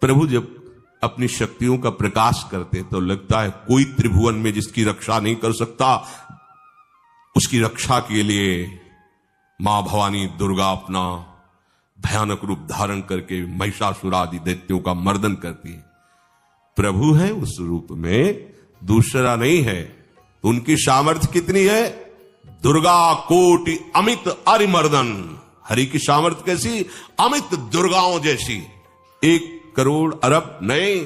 प्रभु जब अपनी शक्तियों का प्रकाश करते तो लगता है कोई त्रिभुवन में जिसकी रक्षा नहीं कर सकता, उसकी रक्षा के लिए मां भवानी दुर्गा अपना भयानक रूप धारण करके महिषासुर आदि दैत्यों का मर्दन करती है। प्रभु है उस रूप में, दूसरा नहीं है। उनकी सामर्थ्य कितनी है? दुर्गा कोटि अमित अरिमर्दन। हरि की सामर्थ्य कैसी? अमित दुर्गाओं जैसी। 1 करोड़ अरब नहीं,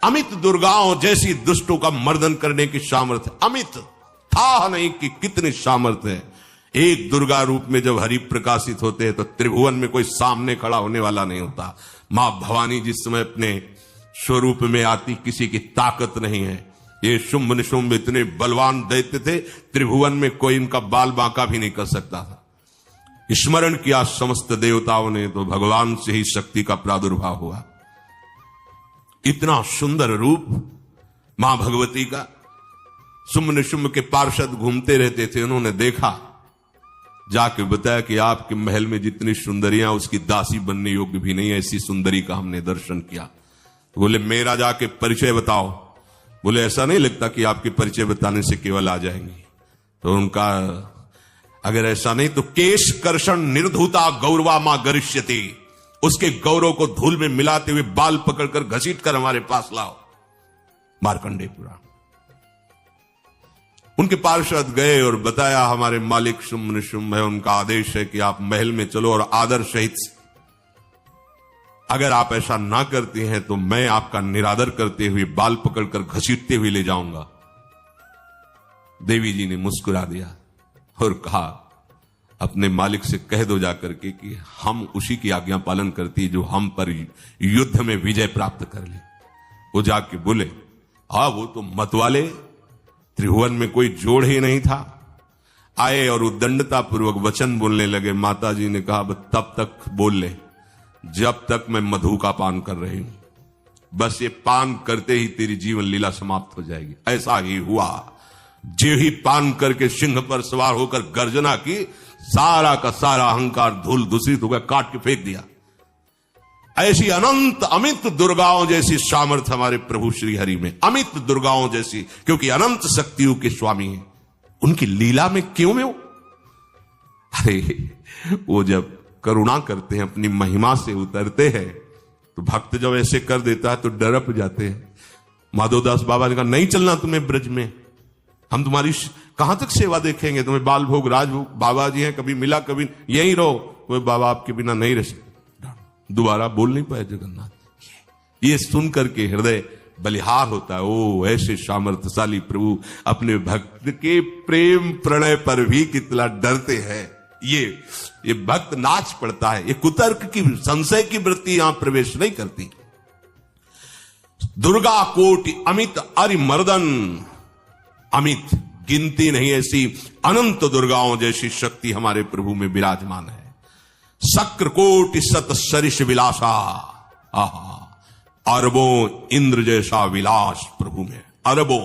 अमित दुर्गाओं जैसी दुष्टों का मर्दन करने की सामर्थ्य। अमित था नहीं कि कितनी सामर्थ्य है। एक दुर्गा रूप में जब हरि प्रकाशित होते हैं तो त्रिभुवन में कोई सामने खड़ा होने वाला नहीं होता। मां भवानी जिस समय अपने स्वरूप में आती, किसी की ताकत नहीं है। ये शुंभ निशुंभ इतने बलवान दैत्य थे, त्रिभुवन में कोई इनका बाल बांका भी नहीं कर सकता था। स्मरण किया समस्त देवताओं ने तो भगवान से ही शक्ति का प्रादुर्भाव हुआ। इतना सुंदर रूप मां भगवती का। शुंभ निशुंभ के पार्षद घूमते रहते थे, उन्होंने देखा, जाके बताया कि आपके महल में जितनी सुंदरियां उसकी दासी बनने योग्य भी नहीं है, ऐसी सुंदरी का हमने दर्शन किया। तो बोले मेरा जाके परिचय बताओ। बोले ऐसा नहीं लगता कि आपके परिचय बताने से केवल आ जाएंगी। तो उनका अगर ऐसा नहीं तो केश कर्षण निर्धुता गौरवा मां गरिष्यति, उसके गौरव को धूल में मिलाते हुए बाल पकड़कर घसीट कर हमारे पास लाओ। मार्कंडेय पुराण। उनके पार्षद गए और बताया हमारे मालिक शुंभ निशुंभ है, उनका आदेश है कि आप महल में चलो और आदर सहित, अगर आप ऐसा ना करते हैं तो मैं आपका निरादर करते हुए बाल पकड़कर घसीटते हुए ले जाऊंगा। देवी जी ने मुस्कुरा दिया और कहा अपने मालिक से कह दो जाकर के कि हम उसी की आज्ञा पालन करती जो हम पर युद्ध में विजय प्राप्त कर ले। वो जाके बोले हाँ वो तो मतवाले, त्रिभुवन में कोई जोड़ ही नहीं था। आए और उद्दंडता पूर्वक वचन बोलने लगे। माता जी ने कहा तब तक बोल ले जब तक मैं मधु का पान कर रही हूं, बस ये पान करते ही तेरी जीवन लीला समाप्त हो जाएगी। ऐसा ही हुआ। जो ही पान करके सिंह पर सवार होकर गर्जना की, सारा का सारा अहंकार धूल दूषित होकर काट के फेंक दिया। ऐसी अनंत अमित दुर्गाओं जैसी सामर्थ्य हमारे प्रभु श्री हरि में, अमित दुर्गाओं जैसी, क्योंकि अनंत शक्तियों के स्वामी हैं। उनकी लीला में क्यों में हो? अरे वो जब करुणा करते हैं, अपनी महिमा से उतरते हैं, तो भक्त जब ऐसे कर देता है तो डरप जाते हैं। माधवदास बाबा ने कहा नहीं चलना तुम्हें ब्रज में, हम तुम्हारी कहां तक सेवा देखेंगे, तुम्हें बाल भोग राजभोग। बाबा जी हैं, कभी मिला कभी यहीं रहो। कोई बाबा आपके बिना नहीं रह सकते। दोबारा बोल नहीं पाए जगन्नाथ। ये सुन करके हृदय बलिहार होता है। ओ ऐसे सामर्थ्यशाली प्रभु अपने भक्त के प्रेम प्रणय पर भी कितना डरते हैं। ये भक्त नाच पड़ता है। ये कुतर्क की संशय की वृत्ति यहां प्रवेश नहीं करती। दुर्गा कोटि अमित अरिमर्दन। अमित गिनती नहीं, ऐसी अनंत दुर्गाओं जैसी शक्ति हमारे प्रभु में विराजमान है। शक्र कोटि सत सरिष विलासा। आहा, अरबों इंद्र जैसा विलास प्रभु में। अरबों,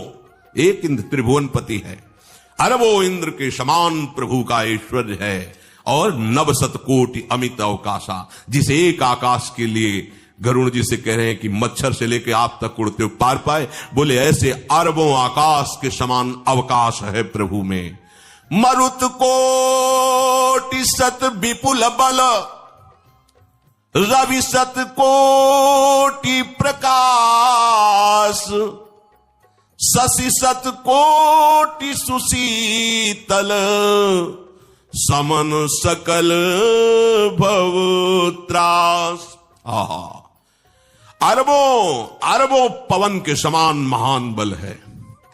एक इंद्र त्रिभुवनपति है, अरबों इंद्र के समान प्रभु का ऐश्वर्य है। और नव शत कोटि अमित अवकाशा, जिस एक आकाश के लिए गरुण जी से कह रहे हैं कि मच्छर से लेके आप तक उड़ते हो पार पाए, बोले ऐसे अरबों आकाश के समान अवकाश है प्रभु में। मरुत कोटि सत विपुल बल, रवि सत कोटि प्रकाश, शशि सत कोटि सुशीतल, समन सकल भव त्रास। अरबों पवन के समान महान बल है।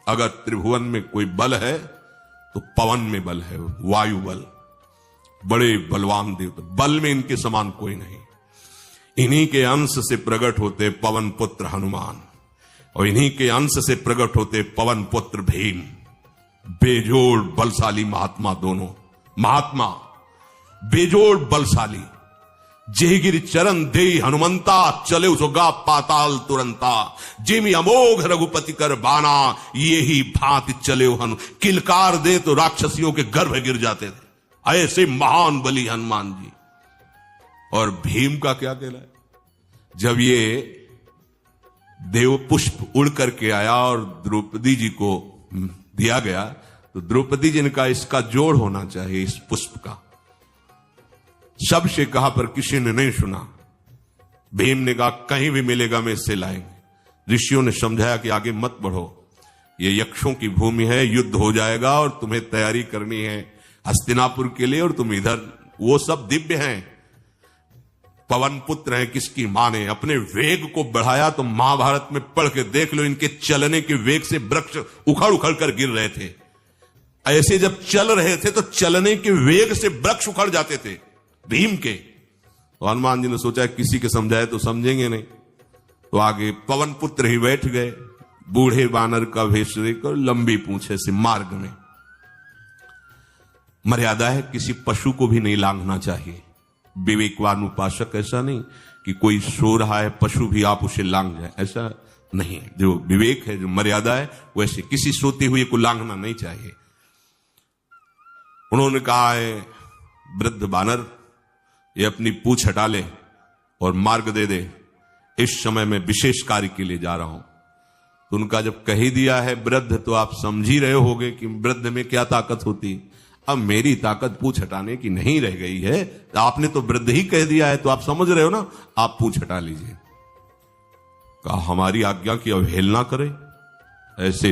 अगर त्रिभुवन में कोई बल है तो पवन में बल है, वायु बल। बड़े बलवान देवता, बल में इनके समान कोई नहीं। इन्हीं के अंश से प्रकट होते पवन पुत्र हनुमान, और इन्हीं के अंश से प्रकट होते पवन पुत्र भीम। बेजोड़ बलशाली महात्मा दोनों। महात्मा बेजोड़ बलशाली। जेगिर चरण दे हनुमंता, चले उसगा पाताल तुरंता। जिमि अमोघ रघुपति कर बाना, ये ही भांति चले हनु। किलकार दे तो राक्षसियों के गर्भ गिर जाते थे। ऐसे महान बली हनुमान जी। और भीम का क्या कहना है? जब ये देव पुष्प उड़ करके आया और द्रौपदी जी को दिया गया, तो द्रौपदी जी ने कहा इसका जोड़ होना चाहिए इस पुष्प का। सबसे कहा पर किसी ने नहीं सुना। भीम ने कहा कहीं भी मिलेगा मैं इससे लाएंगे। ऋषियों ने समझाया कि आगे मत बढ़ो, ये यक्षों की भूमि है, युद्ध हो जाएगा और तुम्हें तैयारी करनी है हस्तिनापुर के लिए, और तुम इधर, वो सब दिव्य हैं, पवन पुत्र हैं, किसकी मां ने अपने वेग को बढ़ाया। तो महाभारत में पढ़ के देख लो, इनके चलने के वेग से वृक्ष उखड़ उखड़ कर गिर रहे थे। ऐसे जब चल रहे थे तो चलने के वेग से वृक्ष उखड़ जाते थे भीम के। तो हनुमान जी ने सोचा किसी के समझाए तो समझेंगे नहीं, तो आगे पवन पुत्र ही बैठ गए, बूढ़े बानर का भेष लेकर, लंबी पूंछे से। मार्ग में मर्यादा है, किसी पशु को भी नहीं लांघना चाहिए। विवेकवान उपासक ऐसा नहीं कि कोई सो रहा है पशु भी आप उसे लांघ जाए, ऐसा नहीं। जो विवेक है, जो मर्यादा है, वैसे किसी सोते हुए को लांघना नहीं चाहिए। उन्होंने कहा है वृद्ध बानर ये अपनी पूंछ हटा ले और मार्ग दे दे, इस समय मैं विशेष कार्य के लिए जा रहा हूं। तो उनका जब कही दिया है वृद्ध, तो आप समझ ही रहे होगे कि वृद्ध में क्या ताकत होती। अब मेरी ताकत पूंछ हटाने की नहीं रह गई है, आपने तो वृद्ध ही कह दिया है, तो आप समझ रहे हो ना, आप पूंछ हटा लीजिए। कहा हमारी आज्ञा की अवहेलना करे, ऐसे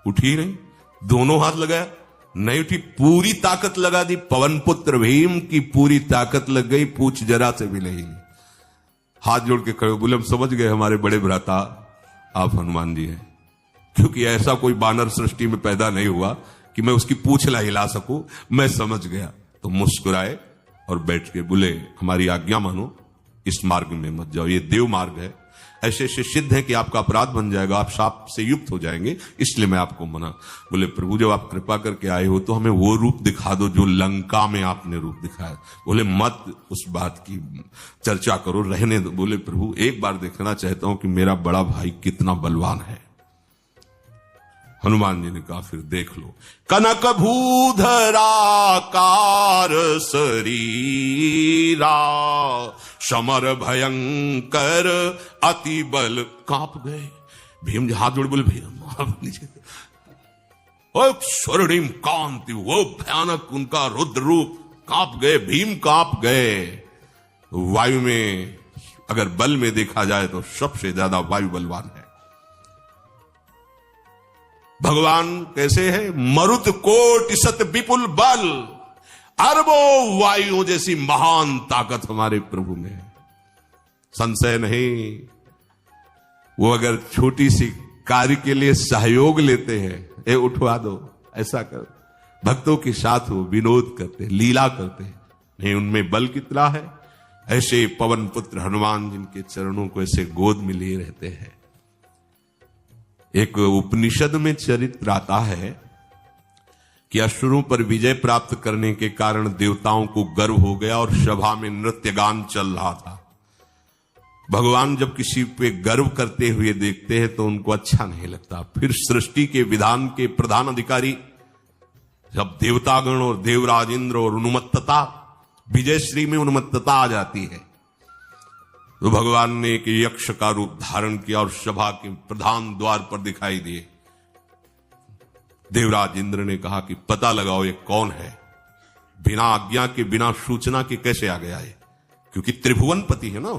उठी नहीं, दोनों हाथ लगाया, नहीं उठी, पूरी ताकत लगा दी। पवन पुत्र भीम की पूरी ताकत लग गई, पूछ जरा से भी नहीं। हाथ जोड़ के खड़े बोले हम समझ गए हमारे बड़े भ्राता आप हनुमान जी हैं, क्योंकि ऐसा कोई बानर सृष्टि में पैदा नहीं हुआ कि मैं उसकी पूंछ ला हिला सकूं, मैं समझ गया। तो मुस्कुराए और बैठ के बोले हमारी आज्ञा मानो, इस मार्ग में मत जाओ, ये देव मार्ग है, ऐसे ऐसे सिद्ध है कि आपका अपराध बन जाएगा, आप शाप से युक्त हो जाएंगे, इसलिए मैं आपको मना। बोले प्रभु जब आप कृपा करके आए हो तो हमें वो रूप दिखा दो जो लंका में आपने रूप दिखाया। बोले मत उस बात की चर्चा करो, रहने दो। बोले प्रभु एक बार देखना चाहता हूं कि मेरा बड़ा भाई कितना बलवान है। हनुमान जी ने कहा फिर देख लो। कनक भूधराकार शरीरा, समर भयंकर अति बल। कांप गए भीम जी, हाथ जोड़ बोले भैया नीचे। स्वर्णिम कांति, वो भयानक उनका रुद्र रूप, कांप गए भीम, कांप गए। वायु में अगर बल में देखा जाए तो सबसे ज्यादा वायु बलवान है। भगवान कैसे है? मरुत कोटि सत विपुल बल, अरबों वायुओं जैसी महान ताकत हमारे प्रभु में है, संशय नहीं। वो अगर छोटी सी कार्य के लिए सहयोग लेते हैं, ए उठवा दो, ऐसा कर, भक्तों के साथ वो विनोद करते, लीला करते, नहीं उनमें बल कितना है। ऐसे पवन पुत्र हनुमान जिनके चरणों को ऐसे गोद में लिए रहते हैं। एक उपनिषद में चरित्र आता है कि असुरों पर विजय प्राप्त करने के कारण देवताओं को गर्व हो गया और सभा में नृत्य गान चल रहा था। भगवान जब किसी पे गर्व करते हुए देखते हैं तो उनको अच्छा नहीं लगता। फिर सृष्टि के विधान के प्रधान अधिकारी जब देवतागण और देवराज इंद्र और उन्मत्तता, विजयश्री में उन्मत्तता आ जाती है, तो भगवान ने एक यक्ष का रूप धारण किया और सभा के प्रधान द्वार पर दिखाई दिए। देवराज इंद्र ने कहा कि पता लगाओ ये कौन है, बिना आज्ञा के, बिना सूचना के कैसे आ गया है, क्योंकि त्रिभुवनपति है ना।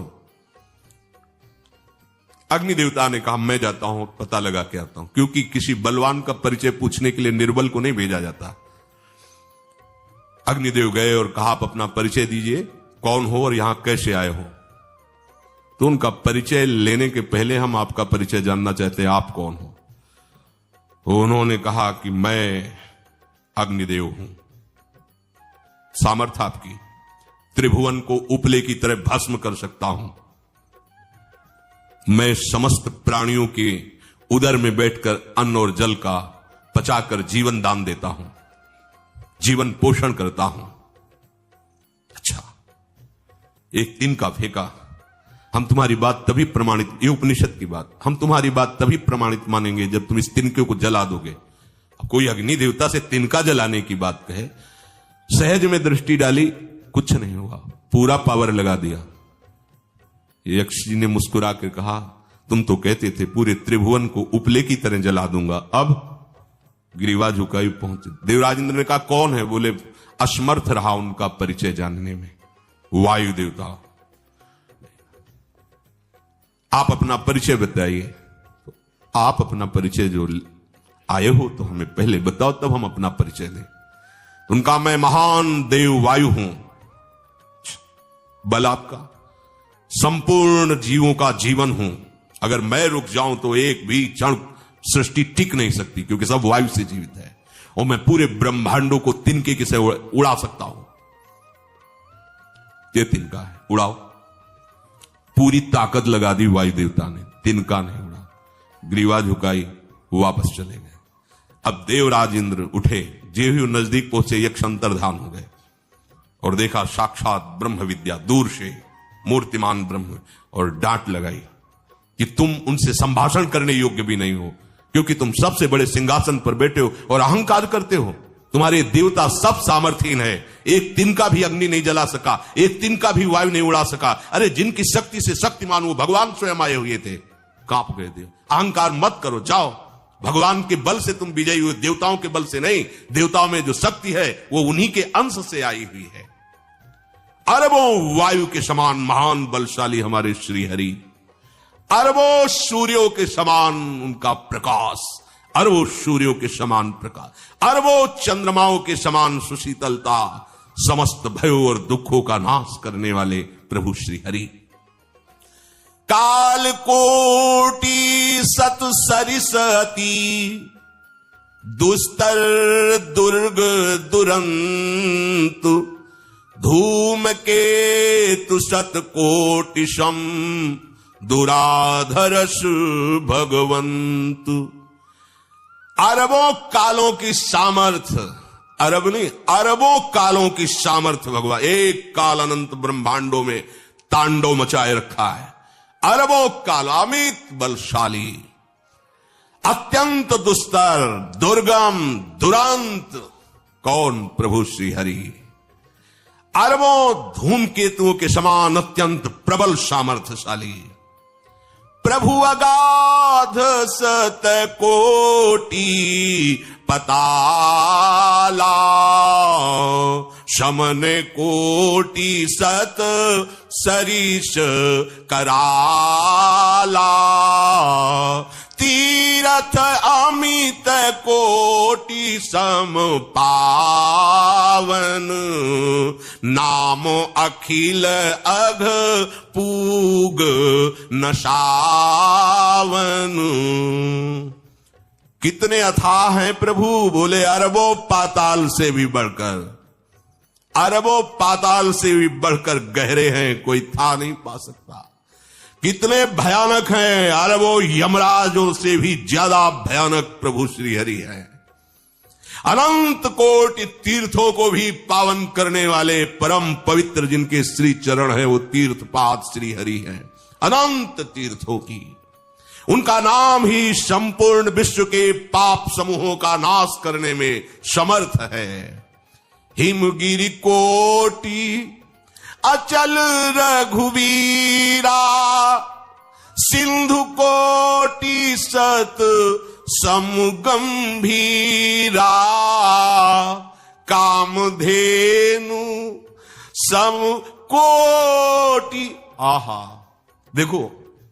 अग्नि देवता ने कहा मैं जाता हूं, पता लगा के आता हूं, क्योंकि किसी बलवान का परिचय पूछने के लिए निर्बल को नहीं भेजा जाता। अग्निदेव गए और कहा आप अपना परिचय दीजिए, कौन हो और यहां कैसे आए हो। तो उनका परिचय लेने के पहले हम आपका परिचय जानना चाहते हैं, आप कौन हो। तो उन्होंने कहा कि मैं अग्निदेव हूं, सामर्थ्य आपकी, त्रिभुवन को उपले की तरह भस्म कर सकता हूं। मैं समस्त प्राणियों के उदर में बैठकर अन्न और जल का पचाकर जीवन दान देता हूं, जीवन पोषण करता हूं। अच्छा, एक दिन का फेंका, हम तुम्हारी बात तभी प्रमाणित, ये उपनिषद की बात, हम तुम्हारी बात तभी प्रमाणित मानेंगे जब तुम इस तिनके को जला दोगे। कोई अग्नि देवता से तिनका जलाने की बात कहे, सहज में दृष्टि डाली, कुछ नहीं हुआ, पूरा पावर लगा दिया। यक्ष जी ने मुस्कुरा कर कहा तुम तो कहते थे पूरे त्रिभुवन को उपले की तरह जला दूंगा, अब ग्रीवा झुकाई पहुंचे। देवराज इंद्र ने कहा कौन है? बोले असमर्थ रहा उनका परिचय जानने में, वायु देवता। आप अपना परिचय बताइए। तो आप अपना परिचय जो आए हो तो हमें पहले बताओ, तब हम अपना परिचय दें। उनका मैं महान देव वायु हूं, बल आपका, संपूर्ण जीवों का जीवन हूं। अगर मैं रुक जाऊं तो एक भी क्षण सृष्टि टिक नहीं सकती, क्योंकि सब वायु से जीवित है। और मैं पूरे ब्रह्मांडों को तिनके से उड़ा सकता हूं। ये तिनका है, उड़ाओ। पूरी ताकत लगा दी वायु देवता ने, तिनका नहीं उड़ा। ग्रीवा झुकाई, वापस चले गए। अब देवराज इंद्र उठे, जे ही नजदीक पहुंचे यक्ष अंतर्धान हो गए और देखा साक्षात ब्रह्म विद्या दूर से मूर्तिमान ब्रह्म, और डांट लगाई कि तुम उनसे संभाषण करने योग्य भी नहीं हो, क्योंकि तुम सबसे बड़े सिंहासन पर बैठे हो और अहंकार करते हो। तुम्हारे देवता सब सामर्थ्यहीन है, एक तिनका भी अग्नि नहीं जला सका, एक तिनका भी वायु नहीं उड़ा सका। अरे जिनकी शक्ति से शक्तिमान वो भगवान स्वयं आए हुए थे, कांप गए थे। अहंकार मत करो, जाओ। भगवान के बल से तुम विजयी हुए, देवताओं के बल से नहीं। देवताओं में जो शक्ति है वो उन्हीं के अंश से आई हुई है। अरबों वायु के समान महान बलशाली हमारे श्री हरि, अरबों सूर्यों के समान उनका प्रकाश, अरबों सूर्यों के समान प्रकाश, अरबों चंद्रमाओं के समान सुशीतलता, समस्त भयों और दुखों का नाश करने वाले प्रभु श्री हरि। काल कोटि सत सरिसती, दुस्तर दुर्ग दुरंत, धूम के तु सत कोटिशम, दुराधरस भगवंत। अरबों कालों की सामर्थ्य, अरब नहीं अरबों कालों की सामर्थ्य भगवान एक काल अनंत ब्रह्मांडों में तांडव मचाए रखा है। अरबों काल, अमित बलशाली, अत्यंत दुस्तर, दुर्गम, दुरांत। कौन? प्रभु श्री हरि। अरबों धूमकेतुओं के समान अत्यंत प्रबल सामर्थ्यशाली प्रभु, अगाध सत कोटि पताला, शमन कोटि सत सरिष कराला, तीरथ अमित कोटि सम पावन, नाम अखिल अघ पूग नशावन। कितने अथाह हैं प्रभु? बोले अरबों पाताल से भी बढ़कर, अरबों पाताल से भी बढ़कर गहरे हैं, कोई था नहीं पा सकता। कितने भयानक हैं? अरबों यमराजों से भी ज्यादा भयानक प्रभु श्री हरि हैं। अनंत कोटि तीर्थों को भी पावन करने वाले परम पवित्र जिनके श्री चरण है वो तीर्थपाद श्री हरि हैं। अनंत तीर्थों की, उनका नाम ही संपूर्ण विश्व के पाप समूहों का नाश करने में समर्थ है। हिमगिरि कोटि अचल रघुवीरा, सिंधु कोटि सत समगंभीरा, कामधेनु सम कोटि। आहा, देखो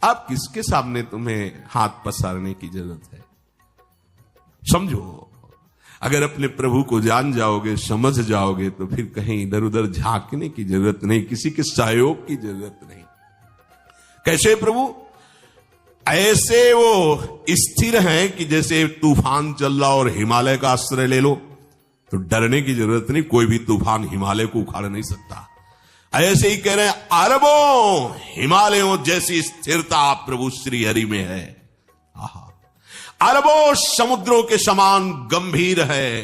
आप किसके सामने तुम्हें हाथ पसारने की जरूरत है? समझो, अगर अपने प्रभु को जान जाओगे, समझ जाओगे, तो फिर कहीं इधर उधर झांकने की जरूरत नहीं, किसी के सहयोग की जरूरत नहीं। कैसे प्रभु? ऐसे वो स्थिर हैं कि जैसे तूफान चल रहा और हिमालय का आश्रय ले लो तो डरने की जरूरत नहीं, कोई भी तूफान हिमालय को उखाड़ नहीं सकता। ऐसे ही कह रहे हैं, अरबों हिमालयों जैसी स्थिरता प्रभु श्री हरि में है। आहा, अरबों समुद्रों के समान गंभीर है।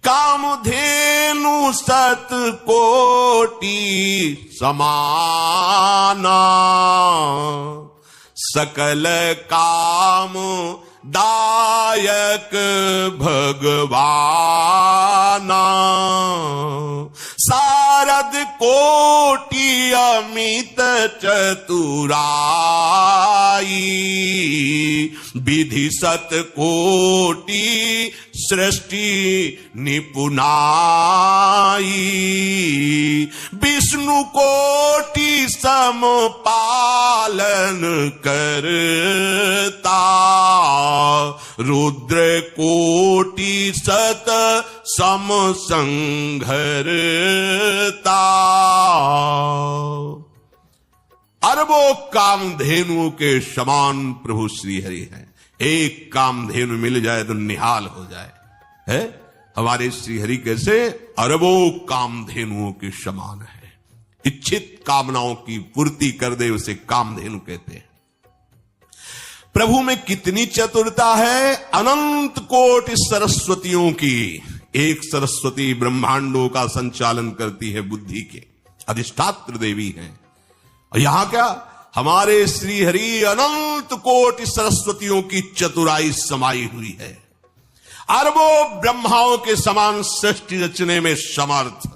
कामधेनु सत कोटि समाना, सकल काम दायक भगवाना, सारद कोटि अमित चतुराई, विधि सत कोटि सृष्टि निपुनाई, विष्णु कोटि सम पालन करता, रुद्र कोटि सत सम संघरता। अरबों कामधेनुओं के समान प्रभु श्री हरि हैं। एक कामधेनु मिल जाए तो निहाल हो जाए, है हमारे श्री हरि कैसे अरबों कामधेनुओं के समान है। इच्छित कामनाओं की पूर्ति कर दे उसे कामधेनु कहते हैं। प्रभु में कितनी चतुरता है, अनंत कोटि सरस्वतियों की एक सरस्वती ब्रह्मांडों का संचालन करती है, बुद्धि के अधिष्ठात्र देवी हैं। और यहां क्या हमारे श्री हरि अनंत कोटि सरस्वतियों की चतुराई समाई हुई है। अरबों ब्रह्माओं के समान सृष्टि रचने में समर्थ।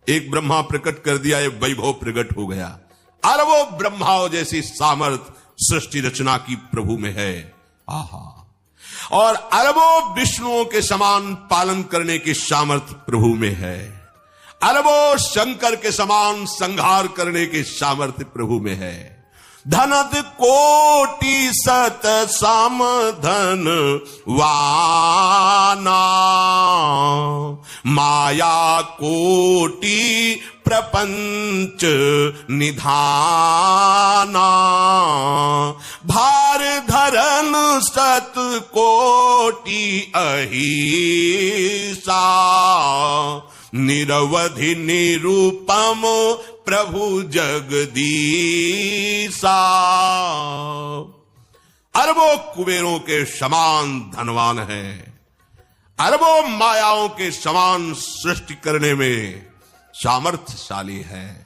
एक ब्रह्मा प्रकट कर दिया, एक वैभव प्रकट हो गया। अरबों ब्रह्माओं जैसी सामर्थ सृष्टि रचना की प्रभु में है। आहा। और अरबों विष्णुओं के समान पालन करने की सामर्थ प्रभु में है। अरबों शंकर के समान संहार करने की सामर्थ्य प्रभु में है। धनत कोटि सत सम धन वाना, माया कोटि प्रपंच निधाना, भार धरन सत कोटि अहिसा, निरवधि निरूपम प्रभु जगदीसा। अरबों कुबेरों के समान धनवान है। अरबों मायाओं के समान सृष्टि करने में सामर्थ्यशाली है।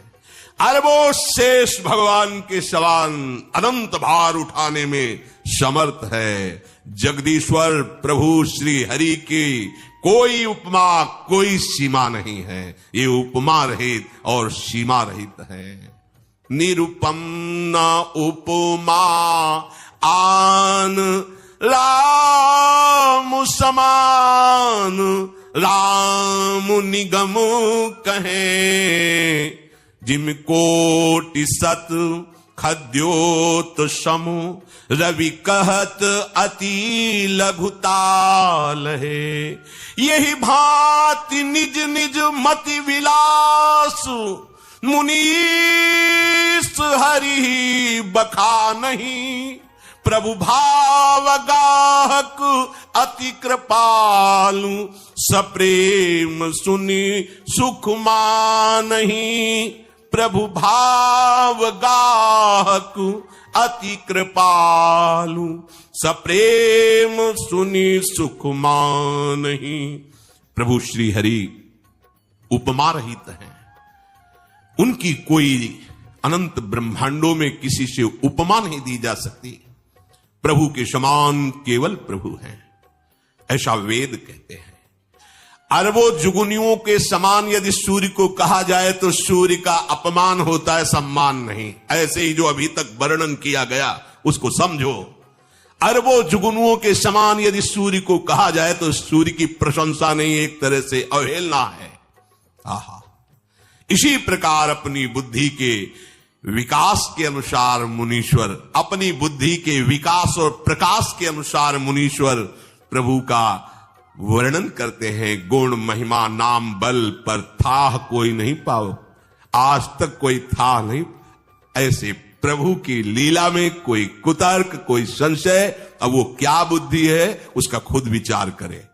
अरबों शेष भगवान के समान अनंत भार उठाने में समर्थ है। जगदीश्वर प्रभु श्री हरि की कोई उपमा कोई सीमा नहीं है। ये उपमा रहित और सीमा रहित है। निरुपम न उपमा आन राम समान, राम निगम कहे, जिम कोटि सत खद्योत समु, रवि कहत अति लघुताल है। यही भांति निज निज मति विलास, मुनीस हरि बखा नहीं, प्रभु भाव गाहक अति कृपालु, सप्रेम सुनि सुख मानहि, प्रभु भाव गाहक अति कृपालु, सप्रेम सुनि सुख मानहि। प्रभु श्री हरि उपमा रहित हैं। उनकी कोई अनंत ब्रह्मांडों में किसी से उपमा नहीं दी जा सकती। प्रभु के समान केवल प्रभु हैं, ऐसा वेद कहते हैं। अरबों जुगुनियों के समान यदि सूर्य को कहा जाए तो सूर्य का अपमान होता है, सम्मान नहीं। ऐसे ही जो अभी तक वर्णन किया गया उसको समझो। अरबों जुगुनुओं के समान यदि सूर्य को कहा जाए तो सूर्य की प्रशंसा नहीं, एक तरह से अवहेलना है। आहा। इसी प्रकार अपनी बुद्धि के विकास के अनुसार मुनीश्वर, अपनी बुद्धि के विकास और प्रकाश के अनुसार मुनीश्वर प्रभु का वर्णन करते हैं। गुण महिमा नाम बल पर था कोई नहीं पाओ, आज तक कोई था नहीं। ऐसे प्रभु की लीला में कोई कुतर्क कोई संशय, अब वो क्या बुद्धि है उसका खुद विचार करे।